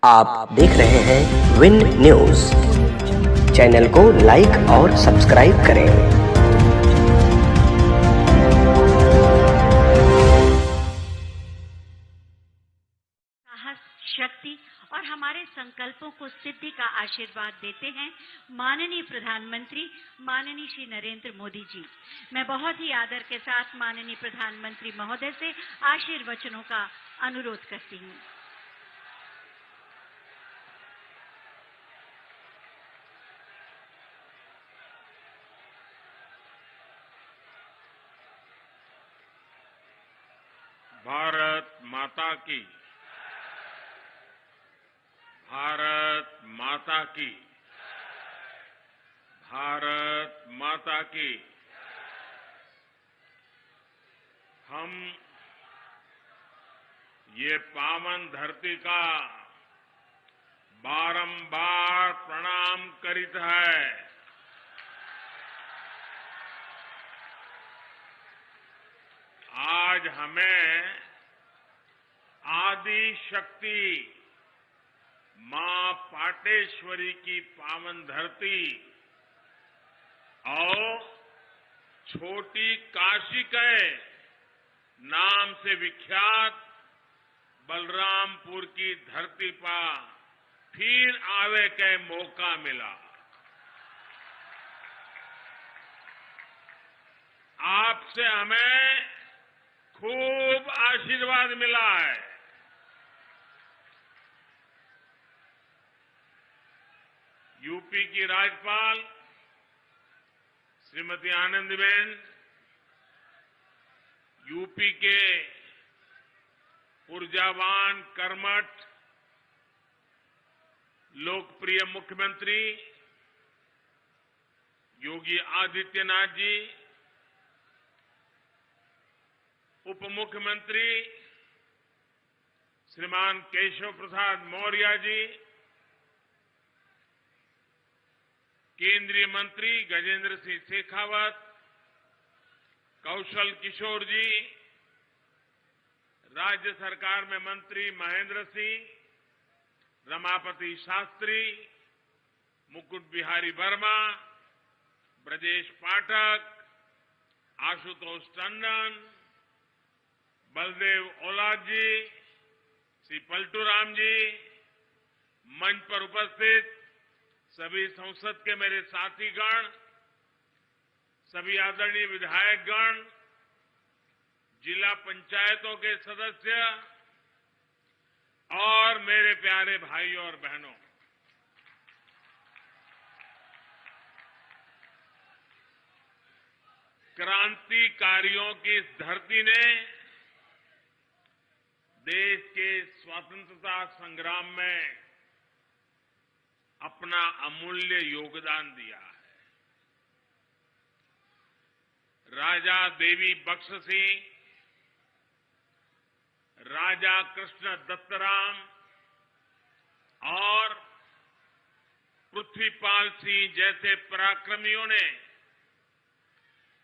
आप देख रहे हैं विन न्यूज। चैनल को लाइक और सब्सक्राइब करें। साहस, शक्ति और हमारे संकल्पों को सिद्धि का आशीर्वाद देते हैं माननीय प्रधानमंत्री माननीय श्री नरेंद्र मोदी जी। मैं बहुत ही आदर के साथ माननीय प्रधानमंत्री महोदय से आशीर्वचनों का अनुरोध करती हूँ। भारत माता की, भारत माता की, भारत माता की। हम ये पावन धरती का बारंबार प्रणाम करित है। आज हमें आदि शक्ति मां पाटेश्वरी की पावन धरती और छोटी काशी के नाम से विख्यात बलरामपुर की धरती पर फिर आवे के मौका मिला। आपसे हमें खूब आशीर्वाद मिला है। यूपी की राज्यपाल श्रीमती आनंदीबेन, यूपी के ऊर्जावान, कर्मठ, लोकप्रिय मुख्यमंत्री योगी आदित्यनाथ जी, उप मुख्यमंत्री श्रीमान केशव प्रसाद मौर्य जी, केंद्रीय मंत्री गजेंद्र सिंह शेखावत, कौशल किशोर जी, राज्य सरकार में मंत्री महेंद्र सिंह, रमापति शास्त्री, मुकुट बिहारी वर्मा, ब्रजेश पाठक, आशुतोष टंडन, बलदेव ओलाद जी, श्री पलटू राम जी, मंच पर उपस्थित सभी संसद के मेरे साथीगण, सभी आदरणीय विधायकगण, जिला पंचायतों के सदस्य और मेरे प्यारे भाइयों और बहनों, क्रांतिकारियों की इस धरती ने देश के स्वतंत्रता संग्राम में अपना अमूल्य योगदान दिया है। राजा देवी बख्श सिंह, राजा कृष्ण दत्तराम और पृथ्वीपाल सिंह जैसे पराक्रमियों ने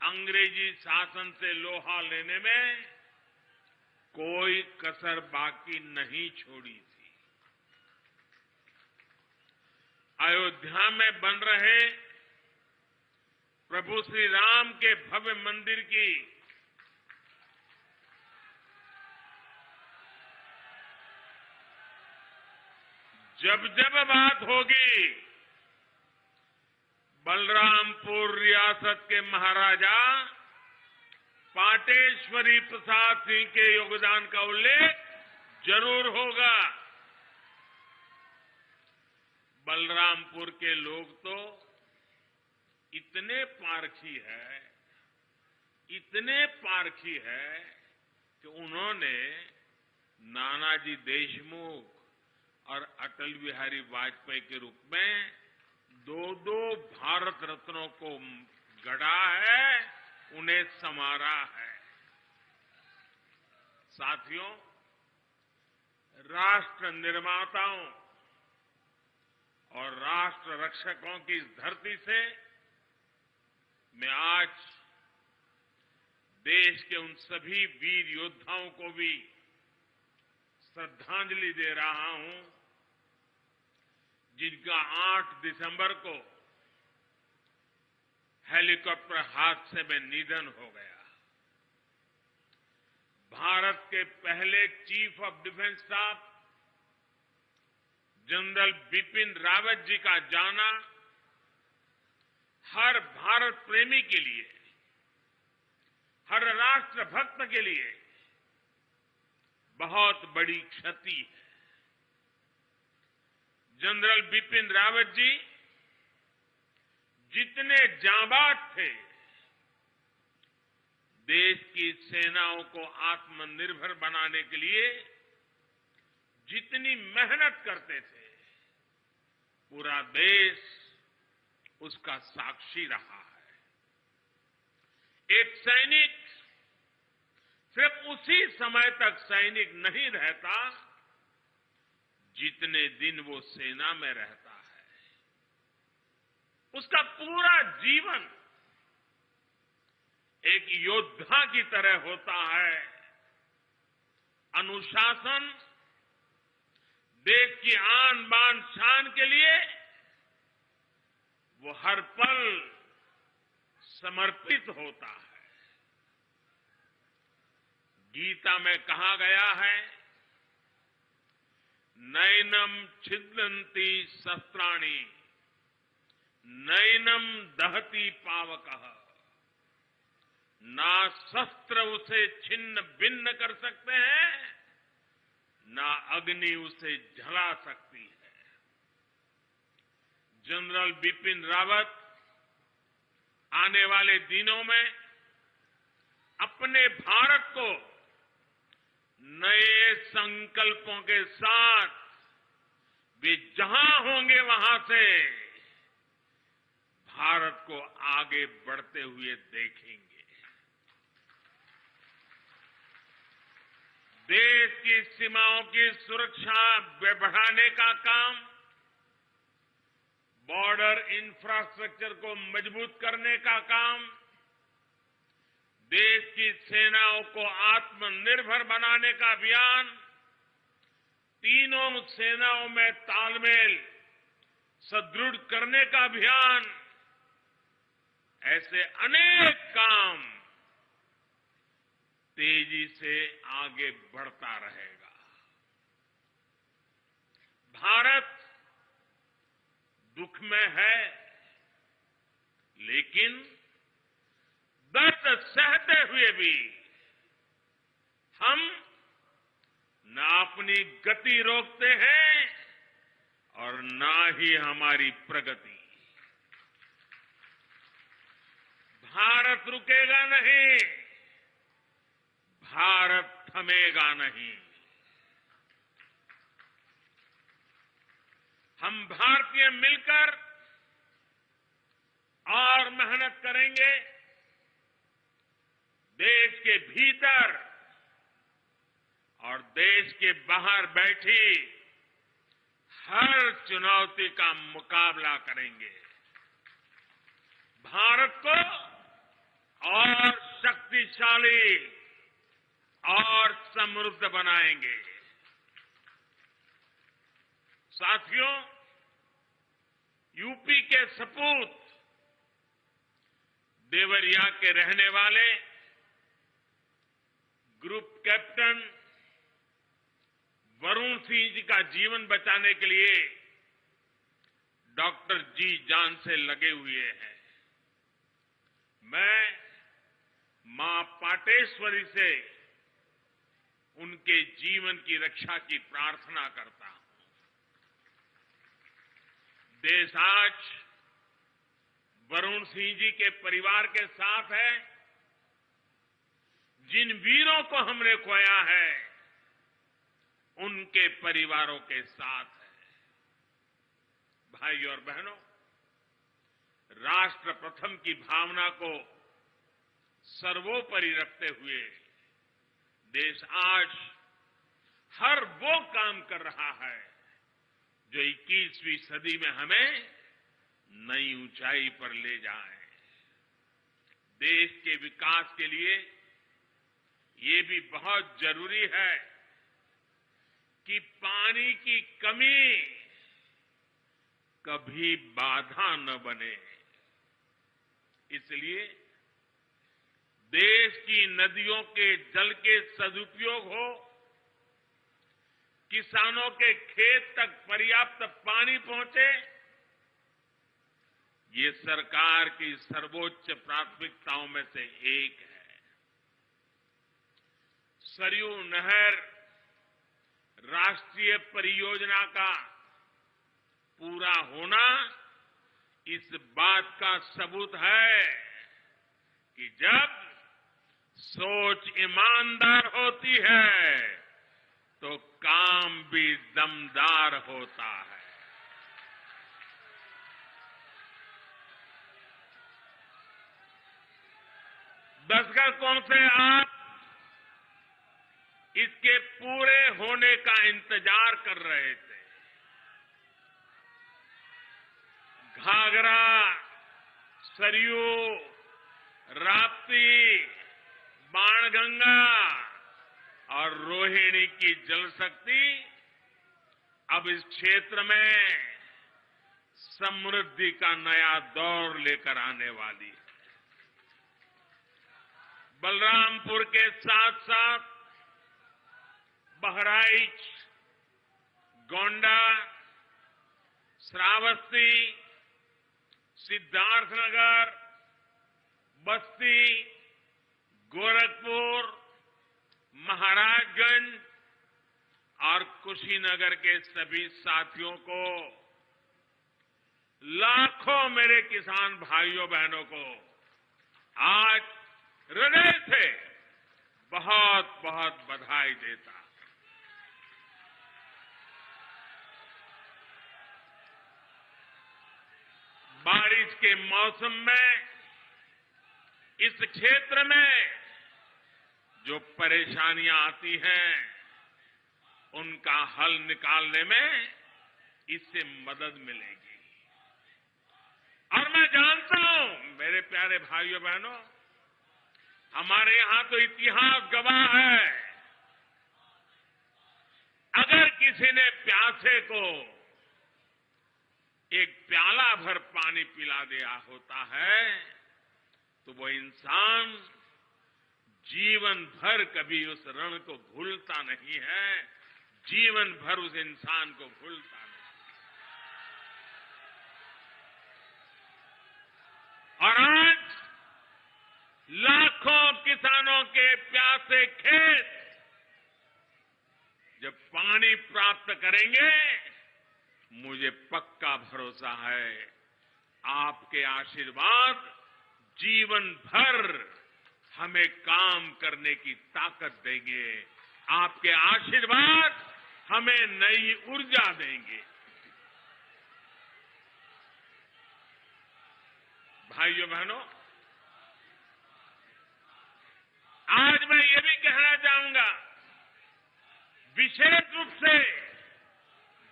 अंग्रेजी शासन से लोहा लेने में कोई कसर बाकी नहीं छोड़ी थी। अयोध्या में बन रहे प्रभु श्री राम के भव्य मंदिर की जब जब बात होगी, बलरामपुर रियासत के महाराजा पाटेश्वरी प्रसाद सिंह के योगदान का उल्लेख जरूर होगा। बलरामपुर के लोग तो इतने पारखी है, इतने पारखी है कि उन्होंने नानाजी देशमुख और अटल बिहारी वाजपेयी के रूप में दो भारत रत्नों को गढ़ा है, उन्हें संवारा है। साथियों, राष्ट्र निर्माताओं और राष्ट्र रक्षकों की इस धरती से मैं आज देश के उन सभी वीर योद्धाओं को भी श्रद्धांजलि दे रहा हूं जिनका 8 दिसंबर को हेलीकॉप्टर हादसे में निधन हो गया। भारत के पहले chief of defence staff general Bipin Rawat ji का जाना हर भारत प्रेमी के लिए, हर राष्ट्र भक्त के लिए बहुत बड़ी क्षति है। जनरल बिपिन रावत जी जितने जांबाज थे, देश की सेनाओं को आत्मनिर्भर बनाने के लिए जितनी मेहनत करते थे, पूरा देश उसका साक्षी रहा है। एक सैनिक सिर्फ उसी समय तक सैनिक नहीं रहता जितने दिन वो सेना में रहता है। उसका पूरा जीवन एक योद्धा की तरह होता है। अनुशासन, देश की आन बान शान के लिए वो हर पल समर्पित होता है। गीता में कहा गया है, नैनम छिद्यन्ति शस्त्राणि नैनम दहति पावकः, ना शस्त्र उसे छिन्न भिन्न कर सकते हैं, ना अग्नि उसे जला सकती है। जनरल बिपिन रावत आने वाले दिनों में अपने भारत को नए संकल्पों के साथ वे जहां होंगे वहां से भारत को आगे बढ़ते हुए देखेंगे। देश की सीमाओं की सुरक्षा बढ़ाने का काम, बॉर्डर इंफ्रास्ट्रक्चर को मजबूत करने का काम, देश की सेनाओं को आत्मनिर्भर बनाने का अभियान, तीनों सेनाओं में तालमेल सुदृढ़ करने का अभियान, ऐसे अनेक काम तेजी से आगे बढ़ता रहेगा। भारत दुख में है, लेकिन दर्द सहते हुए भी हम न अपनी गति रोकते हैं और न ही हमारी प्रगति। भारत रुकेगा नहीं, भारत थमेगा नहीं। हम भारतीय मिलकर और मेहनत करेंगे। देश के भीतर और देश के बाहर बैठी हर चुनौती का मुकाबला करेंगे। भारत को और शक्तिशाली और समृद्ध बनाएंगे। साथियों, यूपी के सपूत देवरिया के रहने वाले ग्रुप कैप्टन वरुण सिंह जी का जीवन बचाने के लिए डॉक्टर जी जान से लगे हुए हैं। मैं मां पाटेश्वरी से उनके जीवन की रक्षा की प्रार्थना करता हूं। देश आज वरुण सिंह जी के परिवार के साथ है। जिन वीरों को हमने खोया है, उनके परिवारों के साथ है। भाई और बहनों, राष्ट्र प्रथम की भावना को सर्वोपरि रखते हुए देश आज हर वो काम कर रहा है जो 21वीं सदी में हमें नई ऊंचाई पर ले जाए। देश के विकास के लिए ये भी बहुत जरूरी है कि पानी की कमी कभी बाधा न बने। इसलिए देश की नदियों के जल के सदुपयोग हो, किसानों के खेत तक पर्याप्त पानी पहुंचे, ये सरकार की सर्वोच्च प्राथमिकताओं में से एक है। सरयू नहर राष्ट्रीय परियोजना का पूरा होना इस बात का सबूत है कि जब सोच ईमानदार होती है तो काम भी दमदार होता है। दशकों से आप इसके पूरे होने का इंतजार कर रहे थे। घाघरा, सरयू, राप्ती, बाणगंगा और रोहिणी की जल शक्ति अब इस क्षेत्र में समृद्धि का नया दौर लेकर आने वाली है। बलरामपुर के साथ साथ बहराइच, गोंडा, श्रावस्ती, सिद्धार्थनगर, बस्ती, गोरखपुर, महाराजगंज और कुशीनगर के सभी साथियों को, लाखों मेरे किसान भाइयों बहनों को आज हृदय से बहुत बहुत बधाई देता। बारिश के मौसम में इस क्षेत्र में जो परेशानियां आती हैं उनका हल निकालने में इससे मदद मिलेगी। और मैं जानता हूं मेरे प्यारे भाइयों बहनों, हमारे यहां तो इतिहास गवाह है, अगर किसी ने प्यासे को एक प्याला भर पानी पिला दिया होता है तो वो इंसान जीवन भर कभी उस ऋण को भूलता नहीं है, जीवन भर उस इंसान को भूलता नहीं। और आज लाखों किसानों के प्यासे खेत जब पानी प्राप्त करेंगे, मुझे पक्का भरोसा है आपके आशीर्वाद जीवन भर हमें काम करने की ताकत देंगे। आपके आशीर्वाद हमें नई ऊर्जा देंगे। भाइयों बहनों, आज मैं ये भी कहना चाहूंगा, विशेष रूप से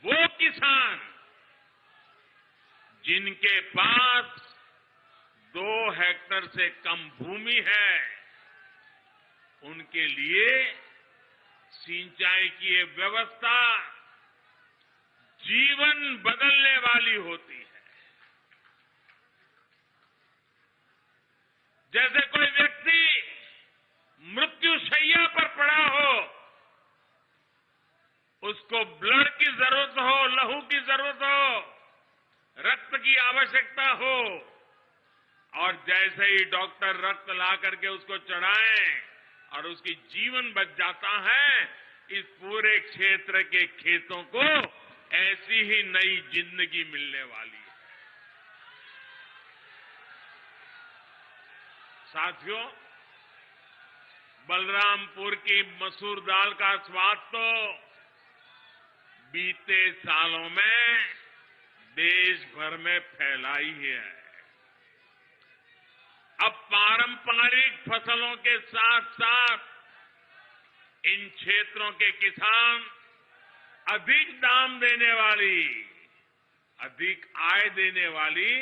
वो किसान जिनके पास 2 हेक्टेयर से कम भूमि है, उनके लिए सिंचाई की ये व्यवस्था जीवन बदलने वाली होती है। जैसे कोई व्यक्ति मृत्युशैया पर पड़ा हो, उसको ब्लड की जरूरत हो, लहू की जरूरत हो, रक्त की आवश्यकता हो, और जैसे ही डॉक्टर रक्त ला करके उसको चढ़ाएं और उसकी जीवन बच जाता है, इस पूरे क्षेत्र के खेतों को ऐसी ही नई जिंदगी मिलने वाली है। साथियों, बलरामपुर की मसूर दाल का स्वाद तो बीते सालों में देश भर में फैला ही है। अब पारंपरिक फसलों के साथ साथ इन क्षेत्रों के किसान अधिक दाम देने वाली, अधिक आय देने वाली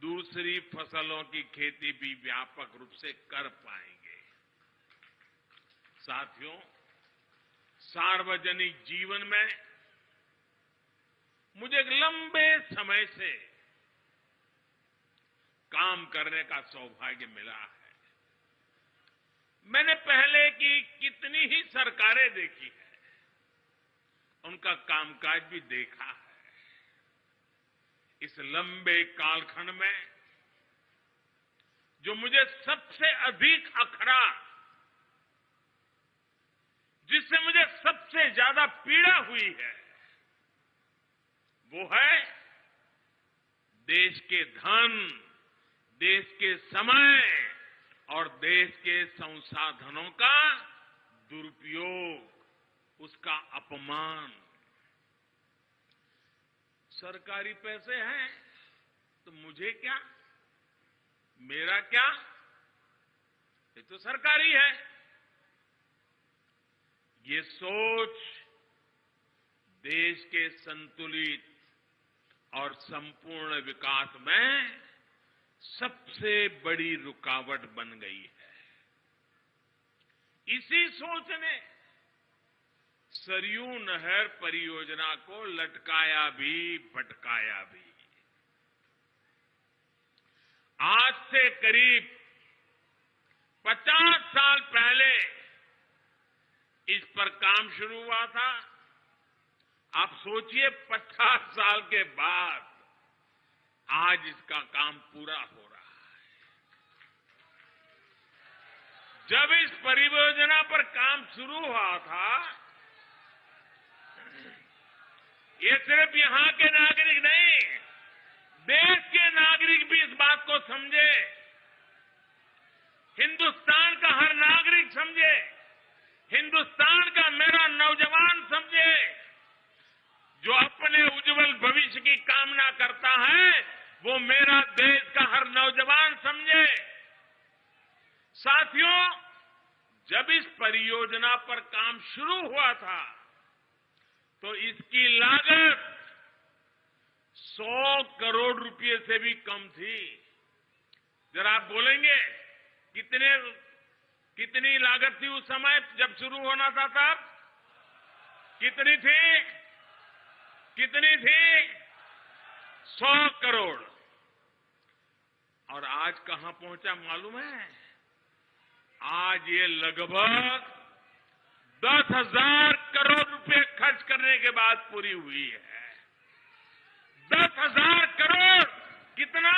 दूसरी फसलों की खेती भी व्यापक रूप से कर पाएंगे। साथियों, सार्वजनिक जीवन में मुझे एक लंबे समय से काम करने का सौभाग्य मिला है। मैंने पहले की कितनी ही सरकारें देखी है, उनका कामकाज भी देखा है। इस लंबे कालखंड में जो मुझे सबसे अधिक अखरा, जिससे मुझे सबसे ज्यादा पीड़ा हुई है, वो है देश के धन, देश के समय और देश के संसाधनों का दुरुपयोग, उसका अपमान। सरकारी पैसे हैं तो मुझे क्या, मेरा क्या, ये तो सरकारी है। ये सोच देश के संतुलित और संपूर्ण विकास में सबसे बड़ी रुकावट बन गई है। इसी सोच ने सरयू नहर परियोजना को लटकाया भी भटकाया भी। आज से करीब 50 साल पहले इस पर काम शुरू हुआ था। आप सोचिए 50 साल के बाद आज इसका काम पूरा हो रहा है। जब इस परियोजना पर काम शुरू हुआ था, ये सिर्फ यहां के नागरिक नहीं, देश के नागरिक भी इस बात को समझे, हिंदुस्तान का हर नागरिक समझे, हिंदुस्तान का मेरा नौजवान समझे, जो अपने उज्जवल भविष्य की कामना करता है, वो मेरा देश का हर नौजवान समझे। साथियों, जब इस परियोजना पर काम शुरू हुआ था तो इसकी लागत 100 करोड़ रुपए से भी कम थी। जरा आप बोलेंगे कितनी लागत थी उस समय जब शुरू होना था तब? कितनी थी? 100 करोड़। और आज कहां पहुंचा मालूम है? आज ये लगभग 10,000 करोड़ रुपए खर्च करने के बाद पूरी हुई है। 10,000 करोड़ कितना?